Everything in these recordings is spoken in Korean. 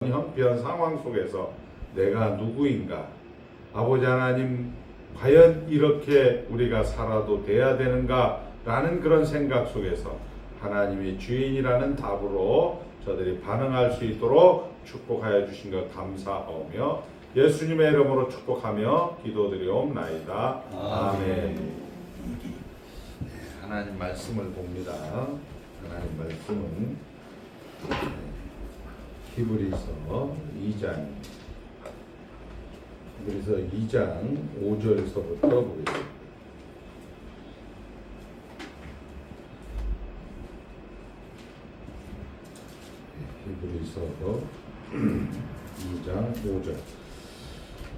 형편한 상황 속에서 내가 누구인가? 아버지 하나님, 과연 이렇게 우리가 살아도 돼야 되는가? 라는 그런 생각 속에서 하나님이 주인이라는 답으로 저들이 반응할 수 있도록 축복하여 주신 것 감사하며 예수님의 이름으로 축복하며 기도드리옵나이다. 아멘. 하나님 말씀을 봅니다. 하나님 말씀은 히브리서 2장 5절서부터 보겠습니다. 히브리서 2장 5절.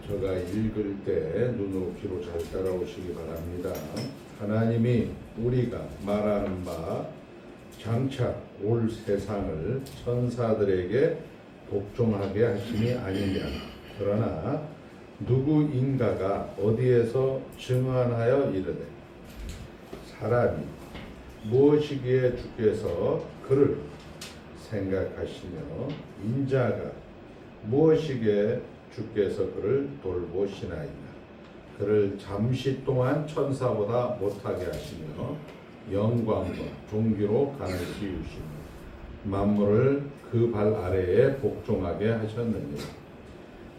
제가 읽을 때 눈으로 귀로 잘 따라오시기 바랍니다. 하나님이 우리가 말하는 바 장차 올 세상을 천사들에게 복종하게 하심이 아니냐. 그러나 누구인가가 어디에서 증언하여 이르되 사람이 무엇이기에 주께서 그를 생각하시며 인자가 무엇이기에 주께서 그를 돌보시나이까. 그를 잠시 동안 천사보다 못하게 하시며 영광과 존귀로 가르치시며 만물을 그 발 아래에 복종하게 하셨느니라.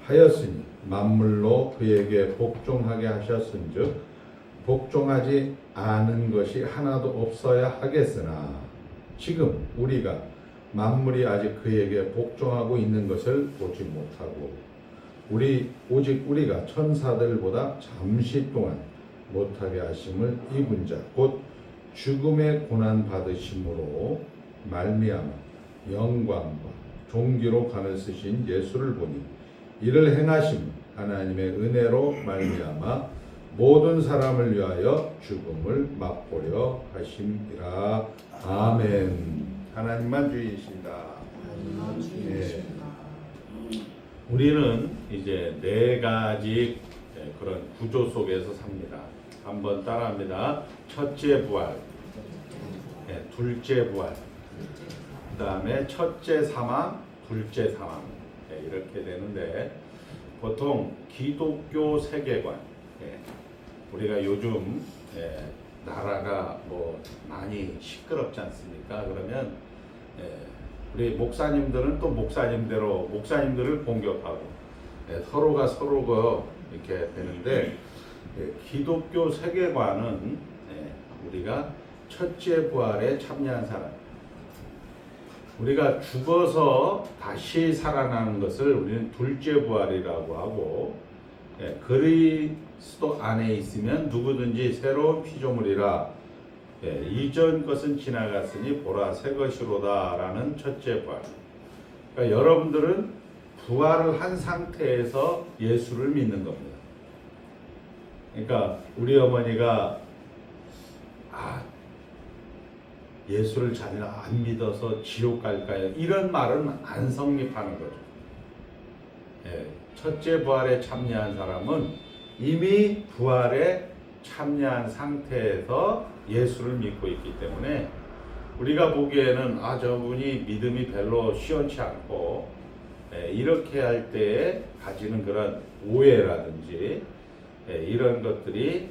하였으니 만물로 그에게 복종하게 하셨은즉 복종하지 않은 것이 하나도 없어야 하겠으나 지금 우리가 만물이 아직 그에게 복종하고 있는 것을 보지 못하고 오직 우리가 천사들보다 잠시 동안 못하게 하심을 입은 자 곧 죽음의 고난 받으심으로 말미암아 영광과 존귀로 관을 쓰신 예수를 보니 이를 행하심 하나님의 은혜로 말미암아 모든 사람을 위하여 죽음을 맛보려 하심이라. 아멘. 하나님만 주이십니다. 네. 우리는 이제 네 가지 그런 구조 속에서 삽니다. 한번 따라합니다. 첫째 부활, 둘째 부활, 그 다음에 첫째 사망, 둘째 사망, 이렇게 되는데 보통 기독교 세계관, 우리가 요즘 나라가 뭐 많이 시끄럽지 않습니까? 그러면 우리 목사님들은 또 목사님대로 목사님들을 공격하고 서로가 서로가 이렇게 되는데 기독교 세계관은 우리가 첫째 부활에 참여한 사람, 우리가 죽어서 다시 살아나는 것을 우리는 둘째 부활이라고 하고 그리스도 안에 있으면 누구든지 새로운 피조물이라 이전 것은 지나갔으니 보라 새 것이로다 라는 첫째 부활. 그러니까 여러분들은 부활을 한 상태에서 예수를 믿는 겁니다. 그러니까 우리 어머니가 예수를 잘 안 믿어서 지옥 갈까요? 이런 말은 안 성립하는 거죠. 첫째 부활에 참여한 사람은 이미 부활에 참여한 상태에서 예수를 믿고 있기 때문에 우리가 보기에는 저분이 믿음이 별로 시원치 않고 이렇게 할 때에 가지는 그런 오해라든지 이런 것들이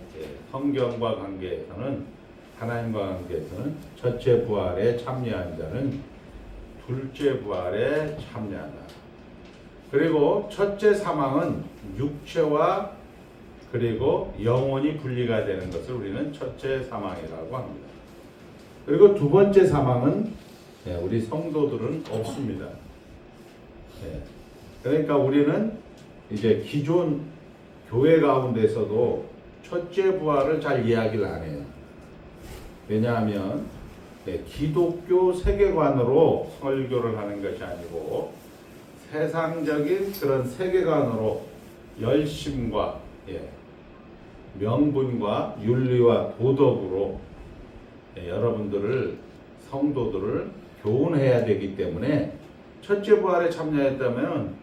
성경과 관계에서는 하나님과 관계에서는 첫째 부활에 참여한 자는 둘째 부활에 참여한다. 그리고 첫째 사망은 육체와 그리고 영혼이 분리가 되는 것을 우리는 첫째 사망이라고 합니다. 그리고 두 번째 사망은 우리 성도들은 없습니다. 그러니까 우리는 이제 기존 교회 가운데서도 첫째 부활을 잘 이야기를 안 해요. 왜냐하면 기독교 세계관으로 설교를 하는 것이 아니고 세상적인 그런 세계관으로 열심과 명분과 윤리와 도덕으로 여러분들을 성도들을 교훈해야 되기 때문에 첫째 부활에 참여했다면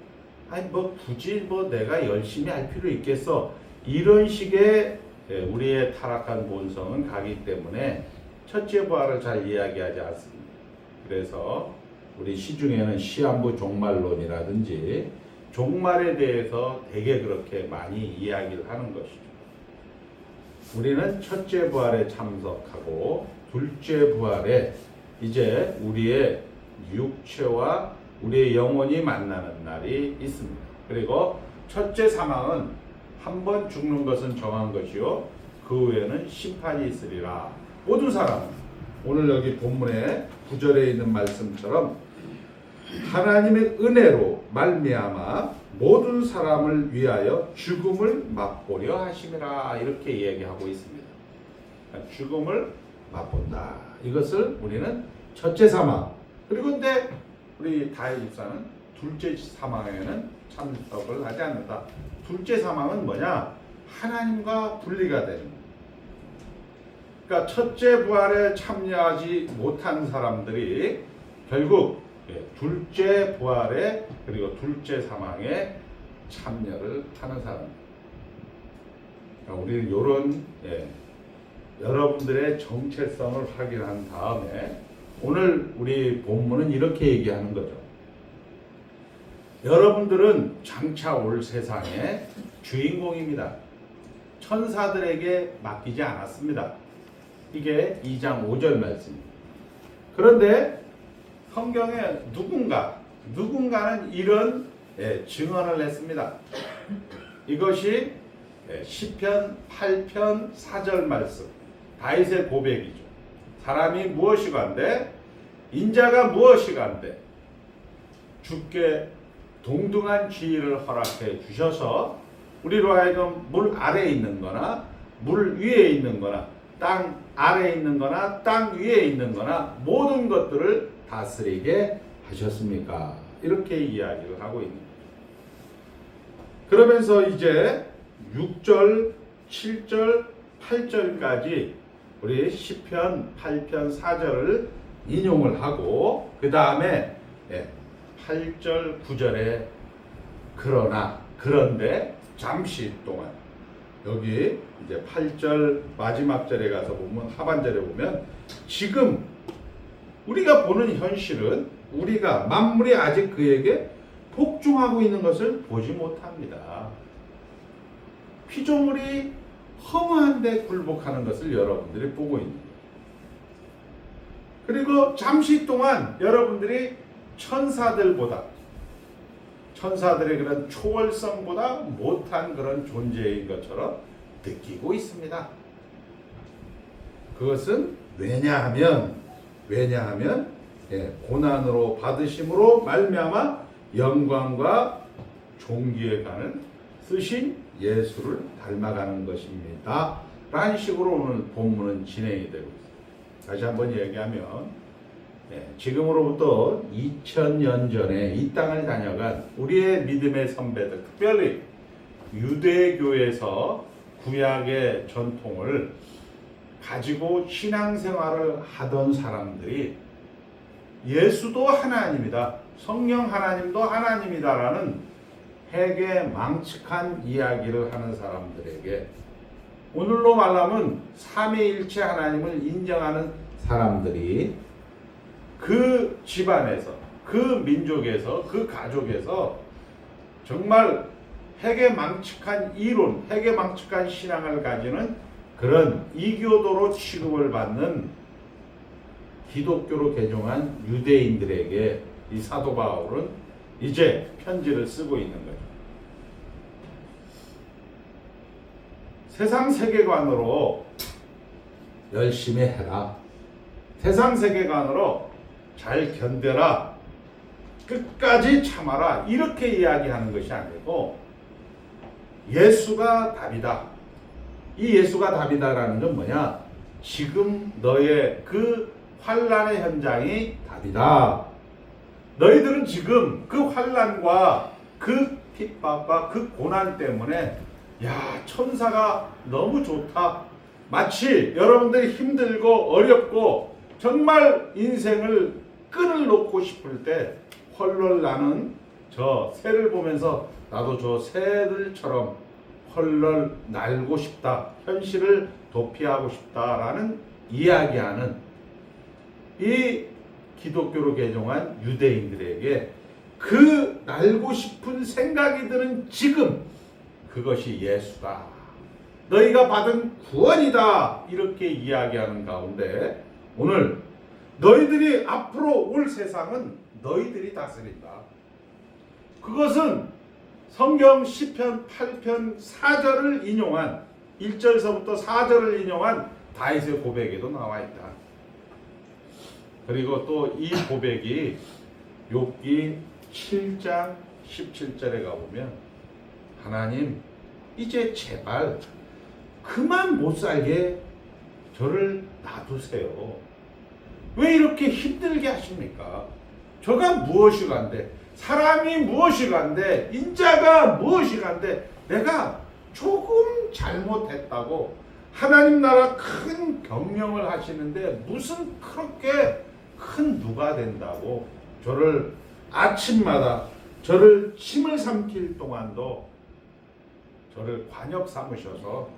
굳이 내가 열심히 할 필요 있겠어 이런 식의 우리의 타락한 본성은 가기 때문에 첫째 부활을 잘 이야기하지 않습니다. 그래서 우리 시중에는 시한부 종말론이라든지 종말에 대해서 되게 그렇게 많이 이야기를 하는 것이죠. 우리는 첫째 부활에 참석하고 둘째 부활에 이제 우리의 육체와 우리의 영혼이 만나는 날이 있습니다. 그리고 첫째 사망은 한 번 죽는 것은 정한 것이요 그 후에는 심판이 있으리라. 모든 사람은 오늘 여기 본문에 9절에 있는 말씀처럼 하나님의 은혜로 말미암아 모든 사람을 위하여 죽음을 맛보려 하심이라 이렇게 이야기하고 있습니다. 죽음을 맛본다. 이것을 우리는 첫째 사망. 그리고 근데 우리 다혜 집사는 둘째 사망에는 참석을 하지 않는다. 둘째 사망은 뭐냐? 하나님과 분리가 되는 거예요. 그러니까 첫째 부활에 참여하지 못한 사람들이 결국 둘째 부활에 그리고 둘째 사망에 참여를 하는 사람입니다. 그러니까 우리는 이런 여러분들의 정체성을 확인한 다음에 오늘 우리 본문은 이렇게 얘기하는 거죠. 여러분들은 장차 올 세상의 주인공입니다. 천사들에게 맡기지 않았습니다. 이게 2장 5절 말씀입니다. 그런데 성경에 누군가는 이런 증언을 했습니다. 이것이 시편 8편 4절 말씀, 다윗의 고백이죠. 사람이 무엇이간데 인자가 무엇이간데 주께 동등한 지위를 허락해 주셔서 우리로 하여금 물 아래에 있는 거나 물 위에 있는 거나 땅 아래에 있는 거나 땅 위에 있는 거나 모든 것들을 다스리게 하셨습니까? 이렇게 이야기를 하고 있는 거죠. 그러면서 이제 6절, 7절, 8절까지 우리 시편 8편 4절을 인용을 하고 그 다음에 8절, 9절에 그런데 잠시 동안 여기 이제 8절 마지막 절에 가서 보면 하반절에 보면 지금 우리가 보는 현실은 우리가 만물이 아직 그에게 복종하고 있는 것을 보지 못합니다. 피조물이 허무한데 굴복하는 것을 여러분들이 보고 있는 거예요. 그리고 잠시 동안 여러분들이 천사들의 그런 초월성보다 못한 그런 존재인 것처럼 느끼고 있습니다. 그것은 왜냐하면 고난으로 받으심으로 말미암아 영광과 존귀에 가는 쓰신 예수를 닮아가는 것입니다. 라는 식으로 오늘 본문은 진행이 되고 있습니다. 다시 한번 얘기하면 지금으로부터 2000년 전에 이 땅을 다녀간 우리의 믿음의 선배들, 특별히 유대교에서 구약의 전통을 가지고 신앙생활을 하던 사람들이 예수도 하나님이다, 성령 하나님도 하나님이다라는 해괴망측한 이야기를 하는 사람들에게 오늘로 말하면 삼위일체 하나님을 인정하는 사람들이 그 집안에서, 그 민족에서, 그 가족에서 정말 해괴망측한 이론, 해괴망측한 신앙을 가지는 그런 이교도로 취급을 받는 기독교로 개종한 유대인들에게 이 사도 바울은 이제 편지를 쓰고 있는 거죠. 세상 세계관으로 열심히 해라. 세상 세계관으로 잘 견뎌라. 끝까지 참아라. 이렇게 이야기하는 것이 아니고 예수가 답이다. 이 예수가 답이다라는 건 뭐냐? 지금 너의 그 환난의 현장이 답이다. 너희들은 지금 그 환난과 그 핍박과 그 고난 때문에 천사가 너무 좋다. 마치 여러분들이 힘들고 어렵고 정말 인생을 끈을 놓고 싶을 때 헐헐 나는 저 새를 보면서 나도 저 새들처럼 헐헐 날고 싶다. 현실을 도피하고 싶다라는 이야기하는 이 기독교로 개종한 유대인들에게 그 날고 싶은 생각이 드는 지금 그것이 예수다. 너희가 받은 구원이다. 이렇게 이야기하는 가운데 오늘 너희들이 앞으로 올 세상은 너희들이 다스린다. 그것은 성경 시편 8편 4절을 인용한 1절서부터 4절을 인용한 다윗의 고백에도 나와 있다. 그리고 또 이 고백이 욥기 7장 17절에 가보면 하나님 이제 제발 그만 못 살게 저를 놔두세요. 왜 이렇게 힘들게 하십니까? 저가 무엇이 간데 사람이 무엇이 간데 인자가 무엇이 간데 내가 조금 잘못했다고 하나님 나라 큰 경영을 하시는데 무슨 그렇게 큰 누가 된다고 저를 아침마다 저를 침을 삼킬 동안도 저를 관역 삼으셔서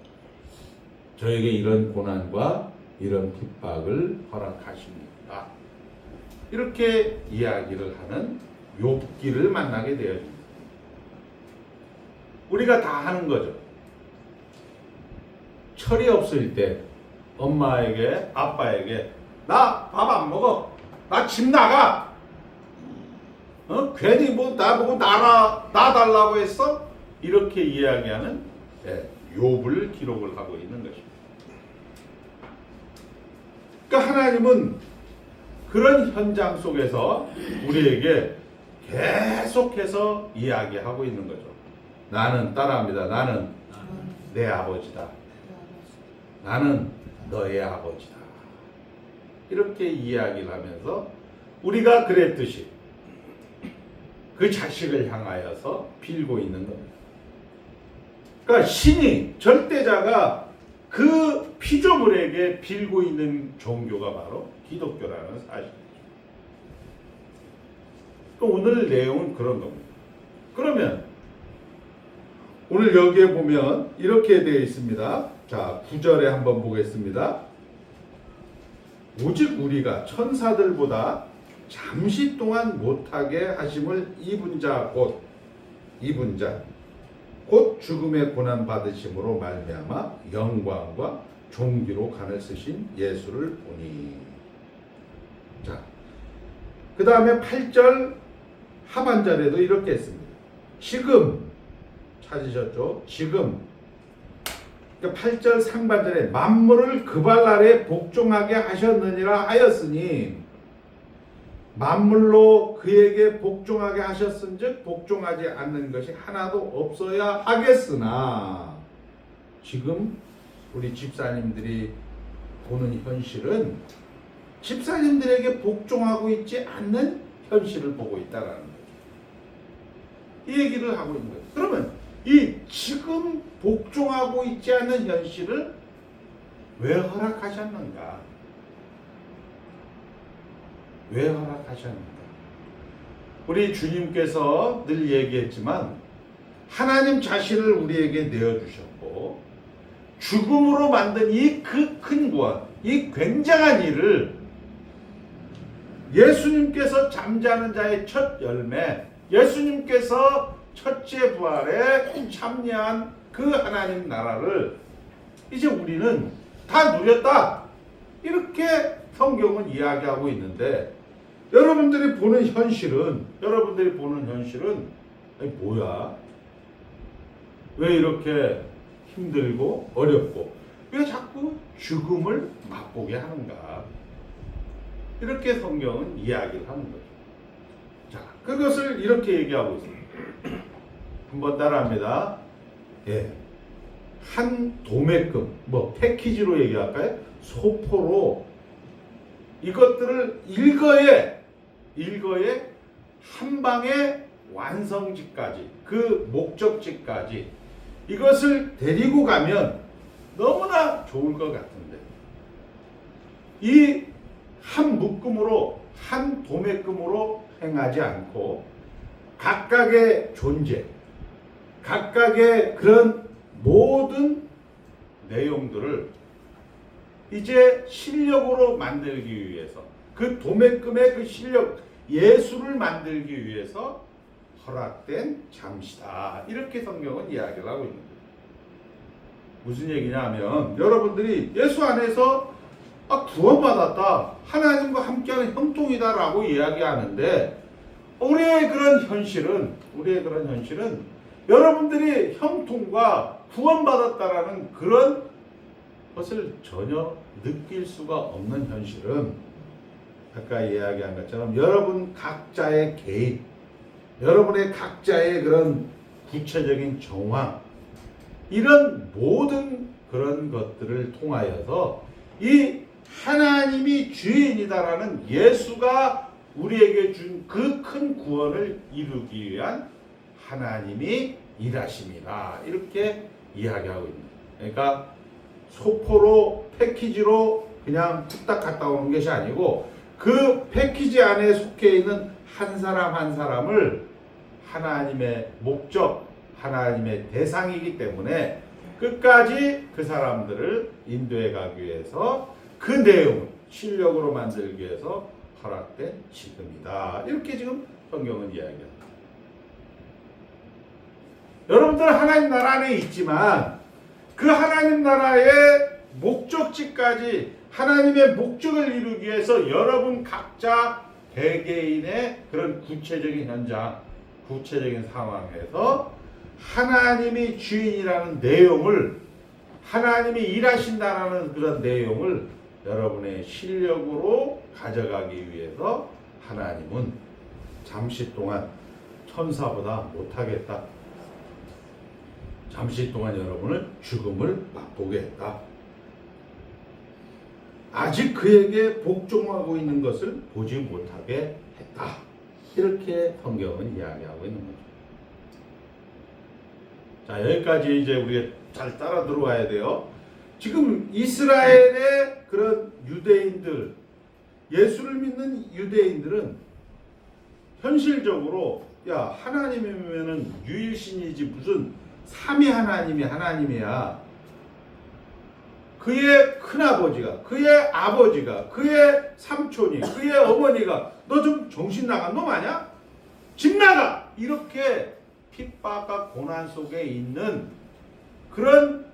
저에게 이런 고난과 이런 핍박을 허락하십니까? 이렇게 이야기를 하는 욥기를 만나게 되어집니다. 우리가 다 하는 거죠. 철이 없을 때 엄마에게 아빠에게 나 밥 안 먹어. 나 집 나가. 괜히 뭐 나보고 나 달라고 했어? 이렇게 이야기하는 욥을 기록을 하고 있는 것입니다. 그러니까 하나님은 그런 현장 속에서 우리에게 계속해서 이야기하고 있는 거죠. 나는 따라합니다. 나는 내 아버지다. 나는 너의 아버지다. 이렇게 이야기를 하면서 우리가 그랬듯이 그 자식을 향하여서 빌고 있는 겁니다. 그러니까 신이 절대자가 그 피조물에게 빌고 있는 종교가 바로 기독교라는 사실이죠. 오늘 내용은 그런 겁니다. 그러면 오늘 여기에 보면 이렇게 되어 있습니다. 자, 9절에 한번 보겠습니다. 오직 우리가 천사들보다 잠시 동안 못하게 하심을 입은 자 곧 죽음의 고난 받으심으로 말미암아 영광과 존귀로 간을 쓰신 예수를 보니. 자, 그 다음에 8절 하반절에도 이렇게 했습니다. 지금 찾으셨죠? 지금. 그러니까 8절 상반절에 만물을 그 발 아래 복종하게 하셨느니라 하였으니 만물로 그에게 복종하게 하셨은즉 복종하지 않는 것이 하나도 없어야 하겠으나 지금 우리 집사님들이 보는 현실은 집사님들에게 복종하고 있지 않는 현실을 보고 있다는 거죠. 이 얘기를 하고 있는 거예요. 그러면 이 지금 복종하고 있지 않는 현실을 왜 허락하셨는가? 왜 허락하셨는가? 우리 주님께서 늘 얘기했지만 하나님 자신을 우리에게 내어주셨고 죽음으로 만든 이 그 큰 구원, 이 굉장한 일을 예수님께서 잠자는 자의 첫 열매, 예수님께서 첫째 부활에 참여한 그 하나님 나라를 이제 우리는 다 누렸다. 이렇게 성경은 이야기하고 있는데 여러분들이 보는 현실은 아니 뭐야? 왜 이렇게 힘들고 어렵고 왜 자꾸 죽음을 맛보게 하는가? 이렇게 성경은 이야기를 하는 거죠. 자, 그것을 이렇게 얘기하고 있습니다. 한번 따라합니다. 예. 한 도매금, 패키지로 얘기할까요? 소포로 이것들을 일거에 한 방에 완성지까지, 그 목적지까지 이것을 데리고 가면 너무나 좋을 것 같은데 이 한 묶음으로, 한 도매금으로 행하지 않고 각각의 존재, 각각의 그런 모든 내용들을 이제 실력으로 만들기 위해서 그 도매금의 그 실력, 예수를 만들기 위해서 허락된 잠시다. 이렇게 성경은 이야기를 하고 있는 거예요. 무슨 얘기냐 하면 여러분들이 예수 안에서 구원받았다, 하나님과 함께하는 형통이다라고 이야기하는데 우리의 그런 현실은 여러분들이 형통과 구원받았다라는 그런 것을 전혀 느낄 수가 없는 현실은 아까 이야기한 것처럼 여러분 각자의 개인, 여러분의 각자의 그런 구체적인 정황, 이런 모든 그런 것들을 통하여서 이 하나님이 주인이다라는 예수가 우리에게 준 그 큰 구원을 이루기 위한 하나님이 일하십니다. 이렇게 이야기하고 있는 거예요. 그러니까 소포로 패키지로 그냥 뚝딱 갔다 오는 것이 아니고 그 패키지 안에 속해 있는 한 사람 한 사람을 하나님의 목적, 하나님의 대상이기 때문에 끝까지 그 사람들을 인도해 가기 위해서 그 내용을 실력으로 만들기 위해서 허락된 지금이다. 이렇게 지금 성경은 이야기합니다. 여러분들 하나님 나라 안에 있지만 그 하나님 나라의 목적지까지 하나님의 목적을 이루기 위해서 여러분 각자 개개인의 그런 구체적인 현장, 구체적인 상황에서 하나님이 주인이라는 내용을, 하나님이 일하신다라는 그런 내용을 여러분의 실력으로 가져가기 위해서 하나님은 잠시 동안 천사보다 못하겠다, 잠시 동안 여러분을 죽음을 맛보게 했다, 아직 그에게 복종하고 있는 것을 보지 못하게 했다. 이렇게 성경은 이야기하고 있는 거죠. 자, 여기까지 이제 우리가 잘 따라 들어와야 돼요. 지금 이스라엘의 그런 유대인들, 예수를 믿는 유대인들은 현실적으로 야, 하나님이면은 유일신이지 무슨 삼위 하나님이 하나님이야. 그의 큰아버지가, 그의 아버지가, 그의 삼촌이, 그의 어머니가 너 좀 정신 나간 놈 아니야? 집 나가! 이렇게 핍박과 고난 속에 있는 그런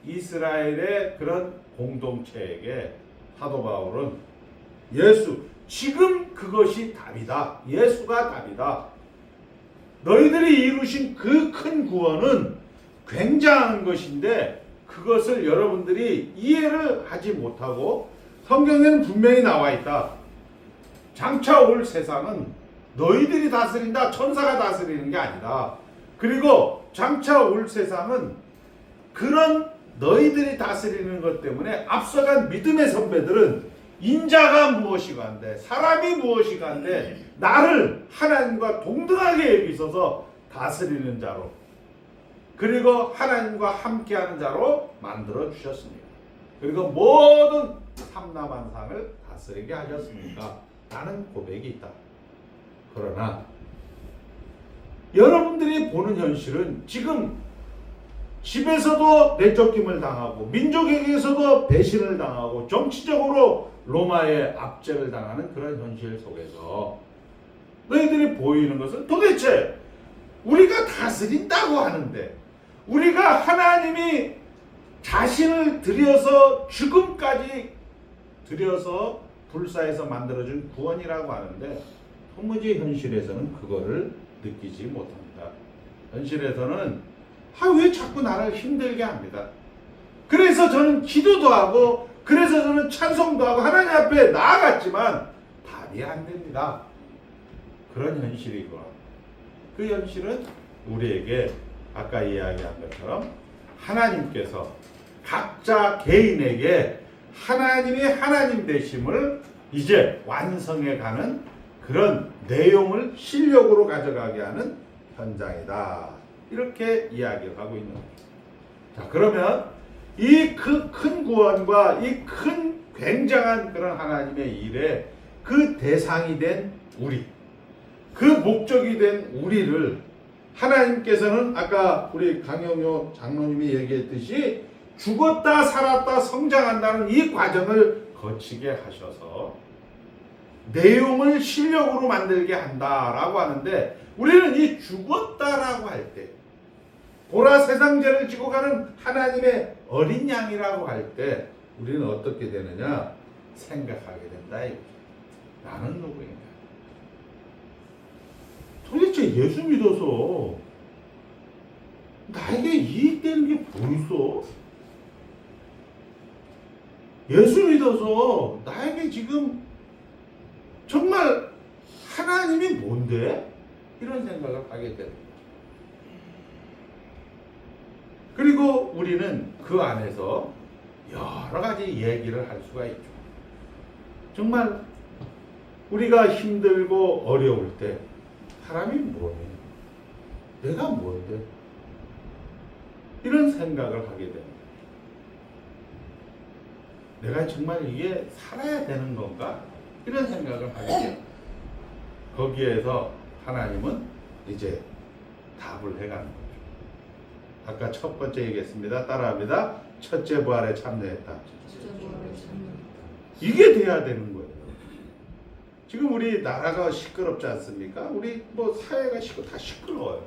이스라엘의 그런 공동체에게 사도 바울은 예수, 지금 그것이 답이다. 예수가 답이다. 너희들이 이루신 그 큰 구원은 굉장한 것인데 그것을 여러분들이 이해를 하지 못하고 성경에는 분명히 나와 있다. 장차 올 세상은 너희들이 다스린다. 천사가 다스리는 게 아니다. 그리고 장차 올 세상은 그런 너희들이 다스리는 것 때문에 앞서간 믿음의 선배들은 인자가 무엇이가 한데 사람이 무엇이가 한데 나를 하나님과 동등하게 여기셔서 다스리는 자로 그리고 하나님과 함께하는 자로 만들어 주셨습니다. 그리고 모든 삼라만상을 다스리게 하셨습니까? 라는 고백이 있다. 그러나 여러분들이 보는 현실은 지금 집에서도 내쫓김을 당하고 민족에게서도 배신을 당하고 정치적으로 로마의 압제를 당하는 그런 현실 속에서 너희들이 보이는 것은 도대체 우리가 다스린다고 하는데 우리가 하나님이 자신을 들여서 죽음까지 들여서 불사해서 만들어준 구원이라고 하는데 도무지 현실에서는 그거를 느끼지 못합니다. 현실에서는 왜 자꾸 나를 힘들게 합니다. 그래서 저는 기도도 하고 그래서 저는 찬송도 하고 하나님 앞에 나아갔지만 답이 안 됩니다. 그런 현실이고 그 현실은 우리에게 아까 이야기한 것처럼 하나님께서 각자 개인에게 하나님의 하나님 되심을 이제 완성해가는 그런 내용을 실력으로 가져가게 하는 현장이다. 이렇게 이야기를 하고 있는 거죠. 자, 그러면 이 그 큰 구원과 이 큰 굉장한 그런 하나님의 일에 그 대상이 된 우리, 그 목적이 된 우리를 하나님께서는 아까 우리 강영효 장로님이 얘기했듯이 죽었다 살았다 성장한다는 이 과정을 거치게 하셔서 내용을 실력으로 만들게 한다라고 하는데, 우리는 이 죽었다라고 할 때, 보라 세상 죄를 지고 가는 하나님의 어린 양이라고 할 때 우리는 어떻게 되느냐 생각하게 된다. 나는 누구인가? 도대체 예수 믿어서 나에게 이익되는 게 뭐 있어? 예수 믿어서 나에게 지금 정말 하나님이 뭔데? 이런 생각을 하게 됩니다. 그리고 우리는 그 안에서 여러 가지 얘기를 할 수가 있죠. 정말 우리가 힘들고 어려울 때 사람이 뭐니? 내가 뭔데? 이런 생각을 하게 됩니다. 내가 정말 이게 살아야 되는 건가? 이런 생각을 하게 돼요. 거기에서 하나님은 이제 답을 해가는 거죠. 아까 첫 번째 얘기했습니다. 따라합니다. 첫째 부활에 참여했다. 이게 돼야 되는 거예요. 지금 우리 나라가 시끄럽지 않습니까? 우리 뭐 사회가 다 시끄러워요.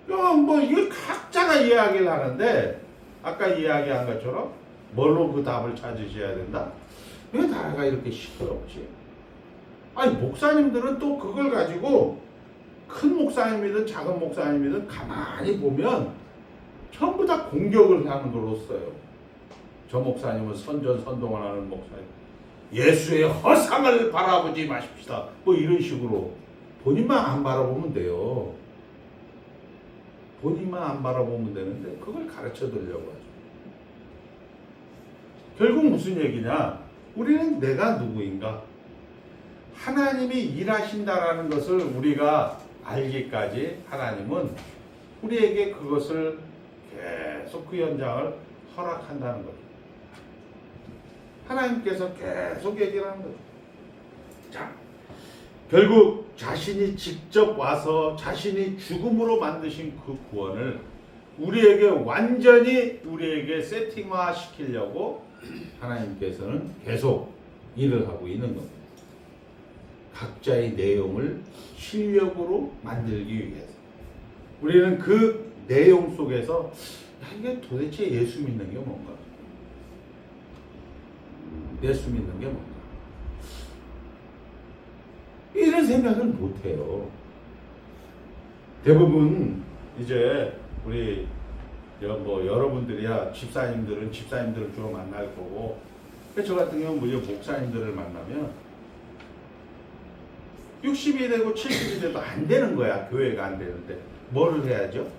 뭐 이게 각자가 이야기를 하는데, 아까 이야기한 것처럼 뭘로 그 답을 찾으셔야 된다? 왜 나라가 이렇게 시끄럽지? 아니, 목사님들은 또 그걸 가지고 큰 목사님이든 작은 목사님이든 가만히 보면 전부 다 공격을 하는 걸로 써요. 저 목사님은 선전선동을 하는 목사님, 예수의 허상을 바라보지 마십시다, 뭐 이런 식으로 본인만 안 바라보면 돼요. 본인만 안 바라보면 되는데 그걸 가르쳐 드리려고 하죠. 결국 무슨 얘기냐? 우리는 내가 누구인가? 하나님이 일하신다라는 것을 우리가 알기까지 하나님은 우리에게 그것을 계속 그 현장을 허락한다는 거죠. 하나님께서 계속 얘기를 하는 거죠. 자, 결국 자신이 직접 와서 자신이 죽음으로 만드신 그 구원을 우리에게 완전히 우리에게 세팅화 시키려고 하나님께서는 계속 일을 하고 있는 겁니다. 각자의 내용을 실력으로 만들기 위해서. 우리는 그 내용 속에서 이게 도대체 예수 믿는 게 뭔가? 예수 믿는 게 뭔가? 이런 생각을 못 해요. 대부분 이제 우리 뭐 여러분들이야 집사님들은 주로 만날 거고, 저 같은 경우는 뭐 목사님들을 만나면 60이 되고 70이 돼도 안 되는 거야. 교회가 안 되는데 뭐를 해야죠?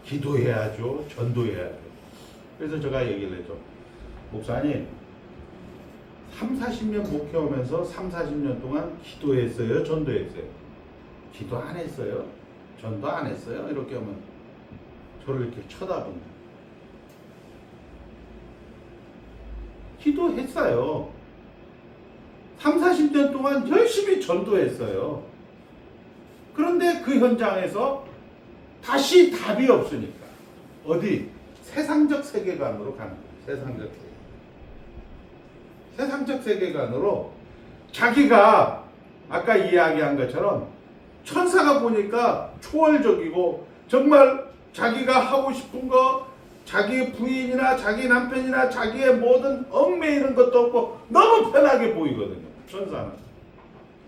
기도해야죠. 전도해야죠. 그래서 제가 얘기를 했죠. 목사님 40년 목회하면서 40년 동안 기도했어요? 전도했어요? 기도 안 했어요? 전도 안 했어요? 이렇게 하면 저를 이렇게 쳐다본다. 기도했어요. 40년 동안 열심히 전도했어요. 그런데 그 현장에서 다시 답이 없으니까 어디? 세상적 세계관으로 가는 거예요. 세상적 세계관으로 자기가 아까 이야기한 것처럼 천사가 보니까 초월적이고 정말 자기가 하고 싶은 거, 자기 부인이나 자기 남편이나 자기의 모든 얽매이는 것도 없고 너무 편하게 보이거든요. 천사는.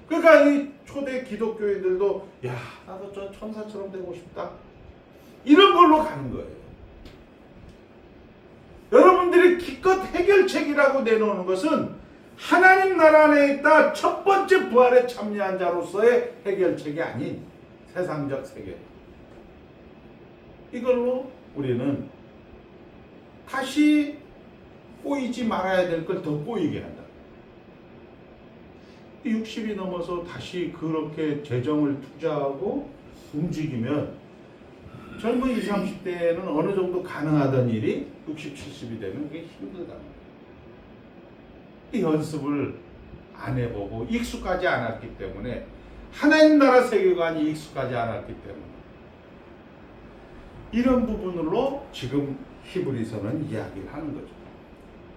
그러니까 이 초대 기독교인들도 야, 나도 저 천사처럼 되고 싶다, 이런 걸로 가는 거예요. 여러분들이 기껏 해결책이라고 내놓는 것은 하나님 나라 안에 있다 첫 번째 부활에 참여한 자로서의 해결책이 아닌 세상적 세계. 이걸로 우리는 다시 꼬이지 말아야 될 걸 더 꼬이게 한다. 60이 넘어서 다시 그렇게 재정을 투자하고 움직이면 젊은 20, 30대에는 어느 정도 가능하던 일이 60, 70이 되면 그게 힘들다. 이 연습을 안 해보고 익숙하지 않았기 때문에, 하나님 나라 세계관이 익숙하지 않았기 때문에 이런 부분으로 지금 히브리서는 이야기를 하는 거죠.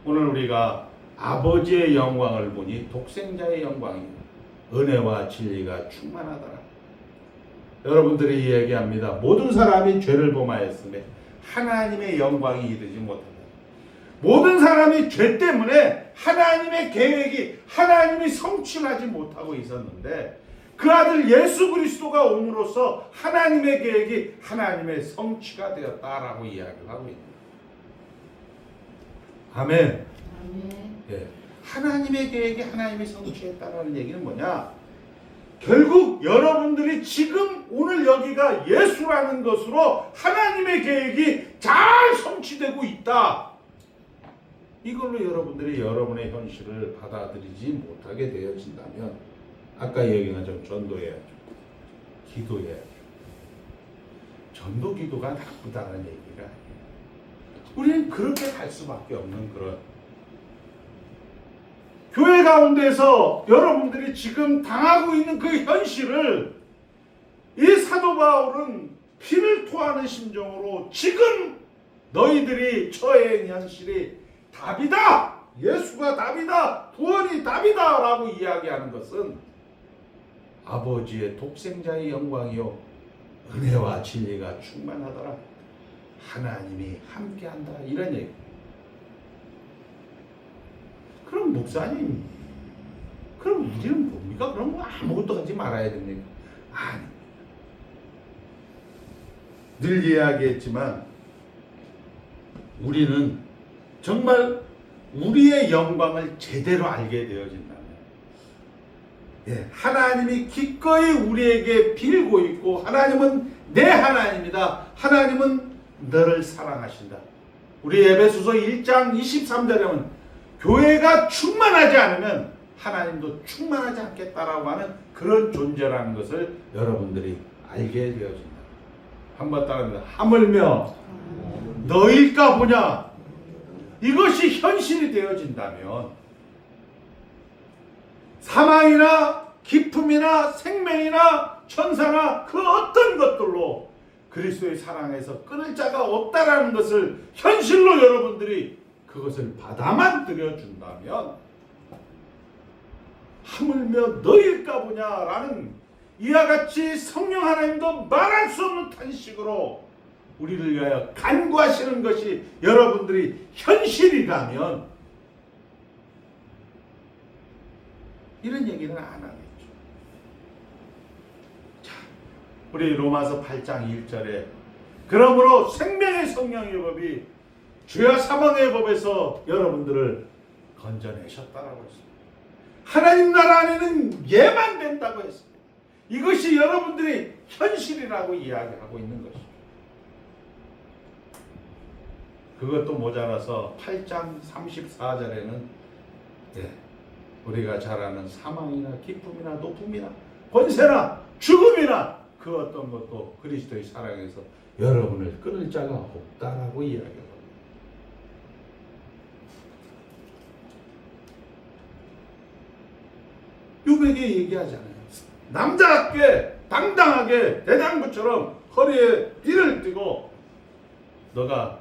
오늘 우리가 아버지의 영광을 보니 독생자의 영광이요 은혜와 진리가 충만하더라. 여러분들이 이야기합니다. 모든 사람이 죄를 범하였음에 하나님의 영광이 이르지 못한다. 모든 사람이 죄 때문에 하나님의 계획이 하나님이 성취하지 못하고 있었는데 그 아들 예수 그리스도가 옴으로써 하나님의 계획이 하나님의 성취가 되었다라고 이야기를 하고 있습니다. 아멘. 예. 하나님의 계획이 하나님이 성취했다라는 얘기는 뭐냐? 결국 여러분들이 지금 오늘 여기가 예수라는 것으로 하나님의 계획이 잘 성취되고 있다. 이걸로 여러분들이 여러분의 현실을 받아들이지 못하게 되어진다면 아까 얘기한 좀 전도해야죠. 기도해야죠. 전도 기도가 나쁘다는 얘기가 아니에요. 우리는 그렇게 갈 수밖에 없는 그런 교회 가운데서 여러분들이 지금 당하고 있는 그 현실을 이 사도 바울은 피를 토하는 심정으로 지금 너희들이 처해 있는 현실이 답이다! 예수가 답이다! 구원이 답이다! 라고 이야기하는 것은 아버지의 독생자의 영광이요 은혜와 진리가 충만하더라. 하나님이 함께한다. 이런 얘기. 그럼 목사님, 그럼 우리는 뭡니까? 그럼 아무것도 하지 말아야 됩니까? 아니. 늘 이야기했지만 우리는 정말 우리의 영광을 제대로 알게 되어진다면 하나님이 기꺼이 우리에게 빌고 있고 하나님은 내 하나님이다. 하나님은 너를 사랑하신다. 우리 에베소서 1장 23절에는 교회가 충만하지 않으면 하나님도 충만하지 않겠다라고 하는 그런 존재라는 것을 여러분들이 알게 되어진다. 한번 따라합니다. 하물며 너일까 보냐. 이것이 현실이 되어진다면 사망이나 기품이나 생명이나 천사나 그 어떤 것들로 그리스도의 사랑에서 끊을 자가 없다라는 것을 현실로 여러분들이 그것을 받아만 들여준다면 하물며 너일까 보냐라는 이와 같이 성령 하나님도 말할 수 없는 탄식으로 우리를 위하여 간구하시는 것이 여러분들이 현실이라면 이런 얘기는 안 하겠죠. 자, 우리 로마서 8장 1절에 그러므로 생명의 성령의 법이 죄와 사망의 법에서 여러분들을 건져내셨다라고 했습니다. 하나님 나라 안에는 예만 된다고 했습니다. 이것이 여러분들이 현실이라고 이야기하고 있는 것입니다. 그것도 모자라서 8장 34절에는 우리가 잘 아는 사망이나 기쁨이나 높음이나 권세나 죽음이나 그 어떤 것도 그리스도의 사랑에서 여러분을 끊을 자가 없다라고 이야기합니다. 요백에 얘기하잖아요. 남자답게 당당하게 대장부처럼 허리에 띠를 띠고 너가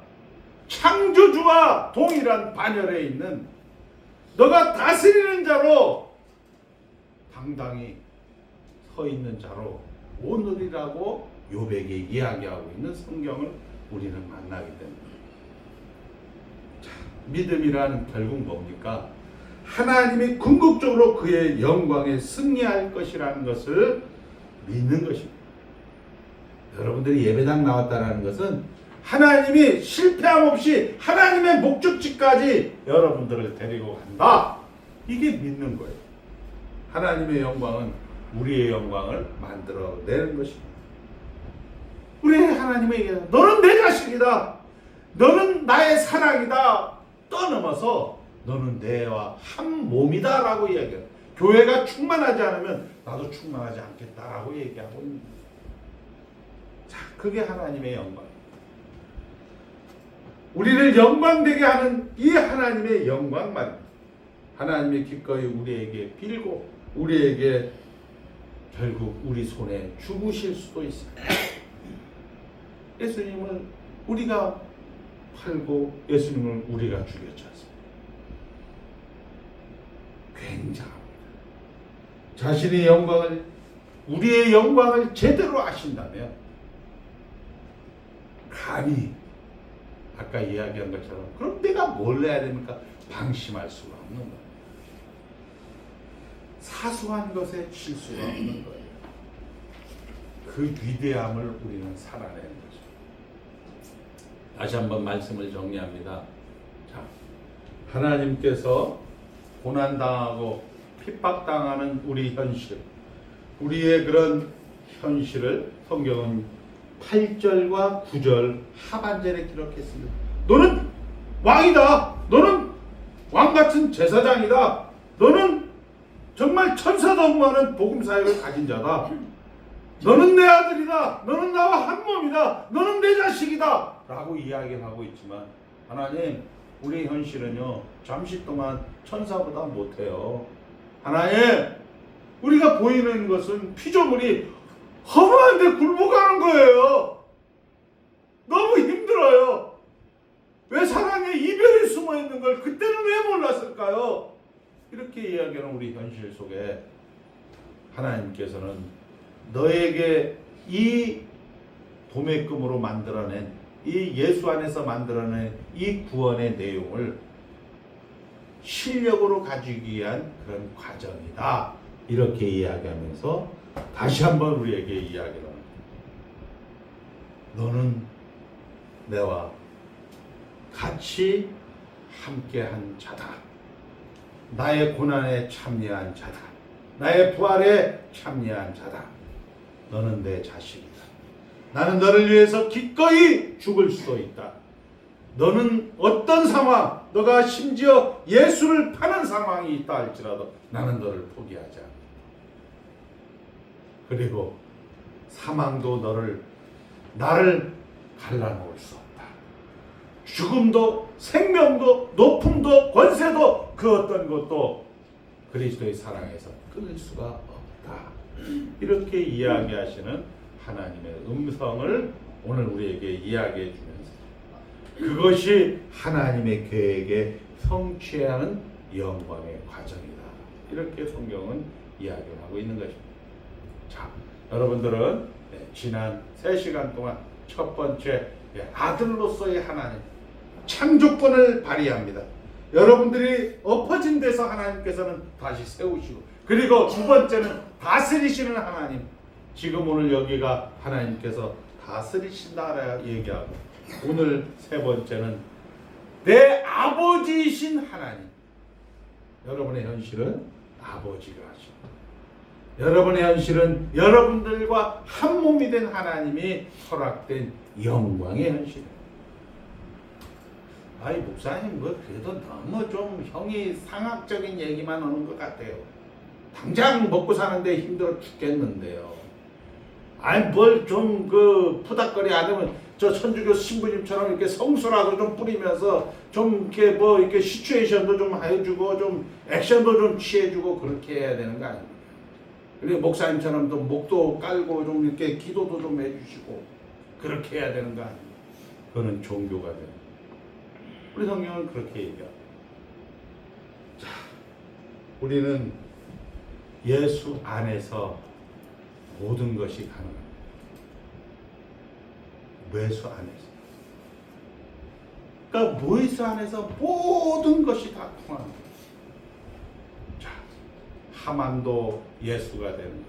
창조주와 동일한 반열에 있는 너가 다스리는 자로 당당히 서 있는 자로 오늘이라고 요백에 이야기하고 있는 성경을 우리는 만나게 됩니다. 자, 믿음이란 결국 뭡니까? 하나님이 궁극적으로 그의 영광에 승리할 것이라는 것을 믿는 것입니다. 여러분들이 예배당 나왔다는 것은 하나님이 실패함 없이 하나님의 목적지까지 여러분들을 데리고 간다. 이게 믿는 거예요. 하나님의 영광은 우리의 영광을 만들어내는 것입니다. 우리 하나님에게 너는 내 자식이다. 너는 나의 사랑이다. 떠넘어서 너는 내와 한 몸이다 라고 이야기해요. 교회가 충만하지 않으면 나도 충만하지 않겠다라고 얘기하고 있는 거예요. 자, 그게 하나님의 영광. 우리를 영광되게 하는 이 하나님의 영광만 하나님이 기꺼이 우리에게 빌고 우리에게 결국 우리 손에 죽으실 수도 있습니다. 예수님을 우리가 팔고 예수님을 우리가 죽였지 않습니까? 굉장합니다. 자신의 영광을, 우리의 영광을 제대로 아신다면 감히 아까 이야기한 것처럼 그럼 내가 뭘 해야 됩니까? 방심할 수가 없는 거예요. 사소한 것에 칠 수가 없는 거예요. 그 위대함을 우리는 살아내는 거죠. 다시 한번 말씀을 정리합니다. 자, 하나님께서 고난당하고 핍박당하는 우리 현실, 우리의 그런 현실을 성경은 8절과 9절 하반절에 기록했습니다. 너는 왕이다. 너는 왕같은 제사장이다. 너는 정말 천사도 많은 복음사역을 가진 자다. 너는 내 아들이다. 너는 나와 한 몸이다. 너는 내 자식이다. 라고 이야기를 하고 있지만 하나님, 우리 현실은요, 잠시 동안 천사보다 못해요. 하나님, 우리가 보이는 것은 피조물이 허무한데 굴복하는 거예요. 너무 힘들어요. 왜 사랑에 이별이 숨어 있는 걸 그때는 왜 몰랐을까요? 이렇게 이야기하는 우리 현실 속에 하나님께서는 너에게 이 도매금으로 만들어낸, 이 예수 안에서 만들어낸 이 구원의 내용을 실력으로 가지기 위한 그런 과정이다. 이렇게 이야기하면서 다시 한번 우리에게 이야기를 합니다. 너는 내와 같이 함께한 자다. 나의 고난에 참여한 자다. 나의 부활에 참여한 자다. 너는 내 자식이다. 나는 너를 위해서 기꺼이 죽을 수도 있다. 너는 어떤 상황, 너가 심지어 예수를 파는 상황이 있다 할지라도 나는 너를 포기하지 않는다. 그리고 사망도 나를 갈라놓을 수 없다. 죽음도 생명도 높음도 권세도 그 어떤 것도 그리스도의 사랑에서 끊을 수가 없다. 이렇게 이야기하시는 하나님의 음성을 오늘 우리에게 이야기해 주면서 그것이 하나님의 계획에 성취하는 영광의 과정이다. 이렇게 성경은 이야기를 하고 있는 것입니다. 자, 여러분들은 지난 3시간 동안 첫 번째 아들로서의 하나님, 창조권을 발휘합니다. 여러분들이 엎어진 데서 하나님께서는 다시 세우시고, 그리고 두 번째는 다스리시는 하나님. 지금 오늘 여기가 하나님께서 다스리신다라 얘기하고, 오늘 세 번째는 내 아버지이신 하나님. 여러분의 현실은 아버지가 하십니다. 여러분의 현실은 여러분들과 한 몸이 된 하나님이 허락된 영광의 현실입니다. 아이 목사님, 그래도 너무 좀 형이 상학적인 얘기만 하는 것 같아요. 당장 먹고 사는데 힘들어 죽겠는데요. 아니 뭘 좀 푸닥거리 안 하면 저 천주교 신부님처럼 이렇게 성수라도 좀 뿌리면서 좀 이렇게 이렇게 시츄에이션도 좀 해주고 좀 액션도 좀 취해주고 그렇게 해야 되는 거 아닙니까? 그리고 목사님처럼 좀 목도 깔고 좀 이렇게 기도도 좀 해주시고 그렇게 해야 되는 거 아닙니까? 그거는 종교가 돼요. 우리 성경은 그렇게 얘기합니다. 자, 우리는 예수 안에서 모든 것이 가능합니다. 예수 안에서. 그러니까 예수 안에서 모든 것이 다 통합니다. 자, 하만도 예수가 되는 것이고,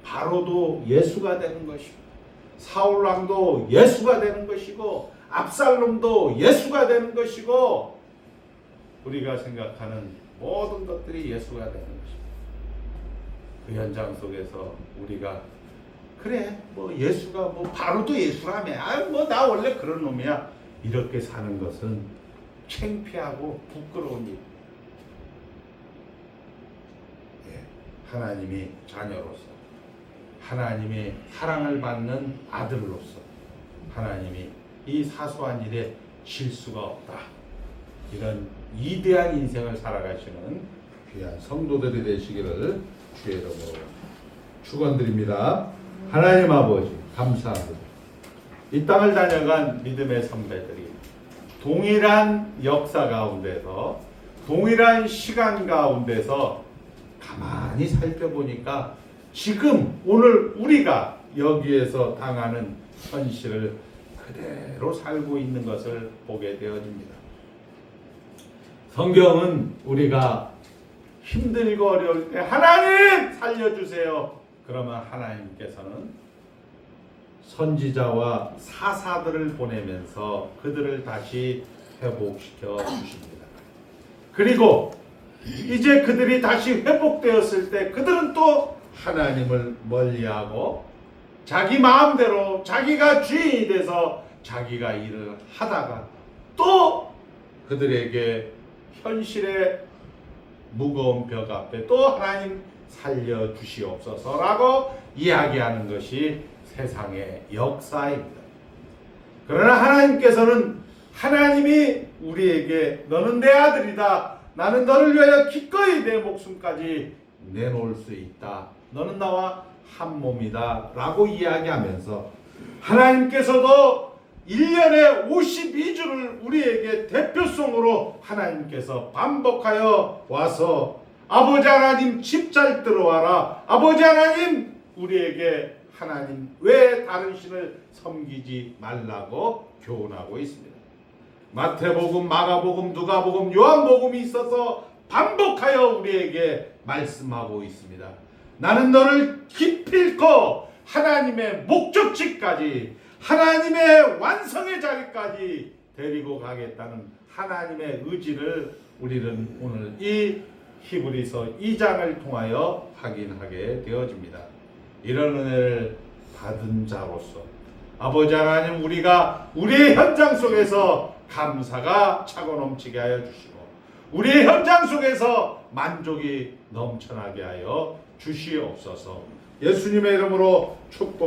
바로도 예수가 되는 것이고, 사울왕도 예수가 되는 것이고, 압살롬도 예수가 되는 것이고, 우리가 생각하는 모든 것들이 예수가 되는 것입니다. 그 현장 속에서 우리가 그래 예수가 바로도 예수라며, 나 원래 그런 놈이야, 이렇게 사는 것은 창피하고 부끄러운 일. 하나님이 자녀로서, 하나님의 사랑을 받는 아들로서 하나님이 이 사소한 일에 질 수가 없다. 이런 위대한 인생을 살아가시는 귀한 성도들이 되시기를 주의 이름으로 축원드립니다. 하나님 아버지 감사합니다. 이 땅을 다녀간 믿음의 선배들이 동일한 역사 가운데서 동일한 시간 가운데서 가만히 살펴보니까 지금 오늘 우리가 여기에서 당하는 현실을 그대로 살고 있는 것을 보게 되어집니다. 성경은 우리가 힘들고 어려울 때 하나님 살려주세요. 그러면 하나님께서는 선지자와 사사들을 보내면서 그들을 다시 회복시켜 주십니다. 그리고 이제 그들이 다시 회복되었을 때 그들은 또 하나님을 멀리하고 자기 마음대로 자기가 주인이 돼서 자기가 일을 하다가 또 그들에게 현실의 무거운 벽 앞에 또 하나님 살려주시옵소서라고 이야기하는 것이 세상의 역사입니다. 그러나 하나님께서는 하나님이 우리에게 너는 내 아들이다. 나는 너를 위하여 기꺼이 내 목숨까지 내놓을 수 있다. 너는 나와 한 몸이다. 라고 이야기하면서 하나님께서도 1년에 52주를 우리에게 대표성으로 하나님께서 반복하여 와서 아버지 하나님 집 잘 들어와라. 아버지 하나님 우리에게 하나님 왜 다른 신을 섬기지 말라고 교훈하고 있습니다. 마태복음, 마가복음, 누가복음, 요한복음이 있어서 반복하여 우리에게 말씀하고 있습니다. 나는 너를 기필코 하나님의 목적지까지 하나님의 완성의 자리까지 데리고 가겠다는 하나님의 의지를 우리는 오늘 이 히브리서 2장을 통하여 확인하게 되어집니다. 이런 은혜를 받은 자로서 아버지 하나님 우리가 우리의 현장 속에서 감사가 차고 넘치게 하여 주시고 우리의 현장 속에서 만족이 넘쳐나게 하여 주시옵소서. 예수님의 이름으로 축복